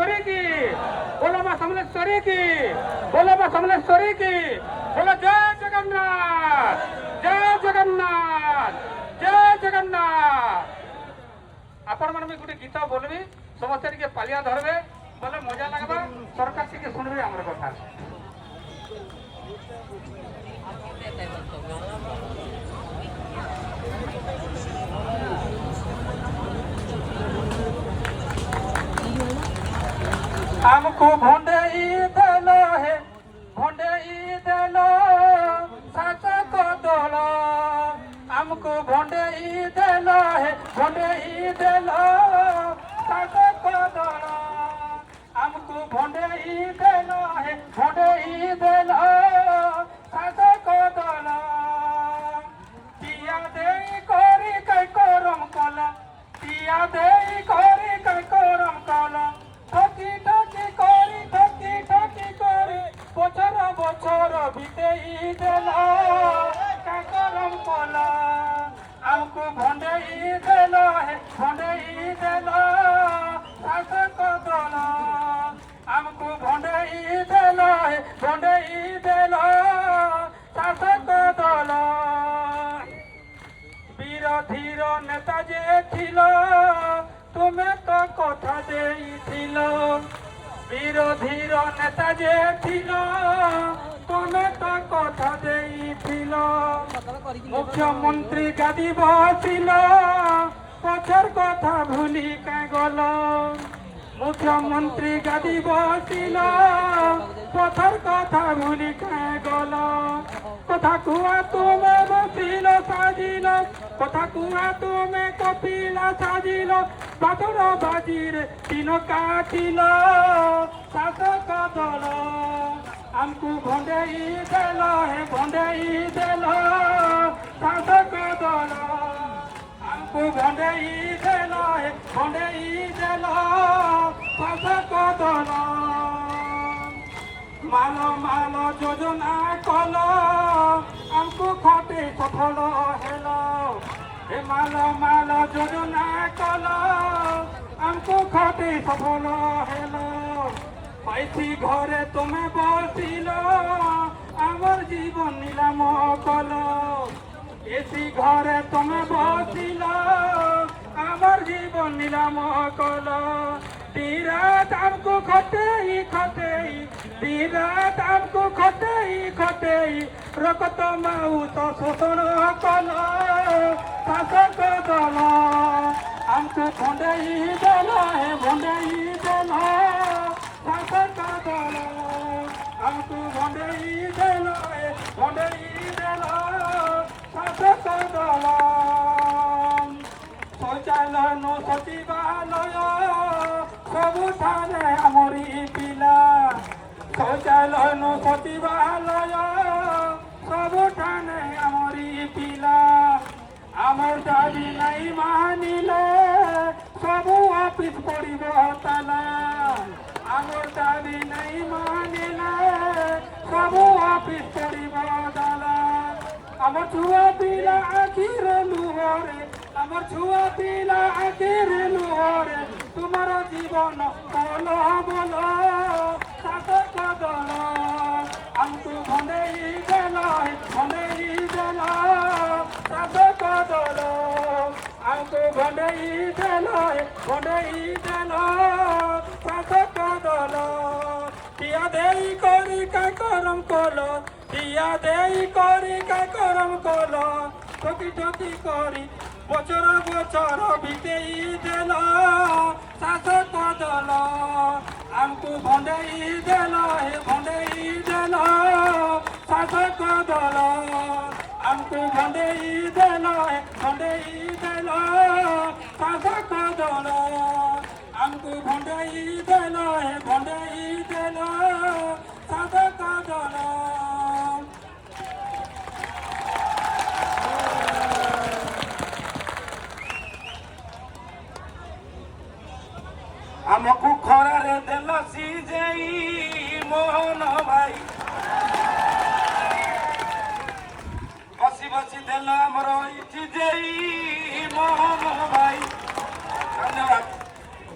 समलेश्वरी की, बोलो मां समलेश्वरी की, बोलो मां समलेश्वरी की, बोलो जय जगन्नाथ, जय जगन्नाथ, जय जगन्नाथ। आपण मन में गोटे गीत बोलबी समस्त टिके पालिया धरबे बोले मजा लगबा सरकार टिके सुनबे हमर कथा। हमको भोंडई देलो है, भोंडई देलो साचा को दोलो, हमको भोंडई देलो है, भोंडई देलो साचा को दोलो, हमको भोंडई देलो है, भोंडई देलो साचा को दोलो। पिया देई कोरी कै कोरम कोला, पिया देई कोरी कै कोरम कोला, ठकी ठकी कोरी ठकी ठकी कोरी बछर बछर बितेई देला काकरम कोला। हमको भंडेई देला है, भंडेई देला शासक दला, हमको भंडेई देला है, भंडेई देला शासक दला। বিরোধীর নেতা যে ছিল তুমি তো কথা দেইছিল, বিরোধীর নেতা যে ছিল তুমি তো কথা দেইছিল। মুখ্যমন্ত্রী গাদি বসিল পছর কথা ভুলি কাই গল, মুখ্যমন্ত্রী গাদি বসিল পথর কথা ভুলি কাই গল। কথা কুয়া তুমি বসিল সাজিল, কথা কুয়া তুমি কপিলা সাজিল, পাথর বাজির দিন কাটিল শাসক দল। हमको भंडेई देल है, भंडेई देल शासक दल, हमको भंडेई देल है, भंडेई देल शासक दल। माल माल योजना कल हमको खटे सफल हेल, माल माल योजना कल हमको खटे सफल हेल। पैसी घरे तुम्हें बसिल आमर जीवन नीलाम कल, एसी घरे तुम्हें बसिल आमर जीवन नीलाम कल। दिन-रात हमको खटेई खटेई, दिन-रात हमको खटेई खटेई रक्त माउस शोषण कल शासक दल। हमको भंडेई देल है, भंडेई देल शासक दल, हमको भंडेई देल है, भंडेई देल शासक दल। शौचालय नो सचिवालय सबुठाने हमरी पिला, शौचालय नो सचिवालय सबुठाने हमरी पिला। आमर दाबी नहीं मानिले सबु ऑफिस पड़िब ताला, आमर दाबी नहीं मानिले सबु ऑफिस पड़िब ताला। आमर छुआ पिला आखिर लुहरे, आमर छुआ पिला आखिर लुहरे तुम्हारा जीवन बोल बोल शासक दल। हमको भंडेई देल है, भंडेई देल शासक दल, हमको भंडेई देल है, भंडेई देल शासक दल। पिया देई करी का करम कल, पिया देई करी का करम कल, ठकी ठकी करी बचर बचर बितेई देल शासक दल। हमको भंडेई देल है, भंडेई देल शासक दल, हमको भंडेई देल है, भंडेई देल शासक दल, हमको भंडेई देल है, भंडेई देल शासक दल। हमको खरारे देल सीजेई मोहन भाई, बसी बसी देल हमरो इठी जेई मोहन भाई।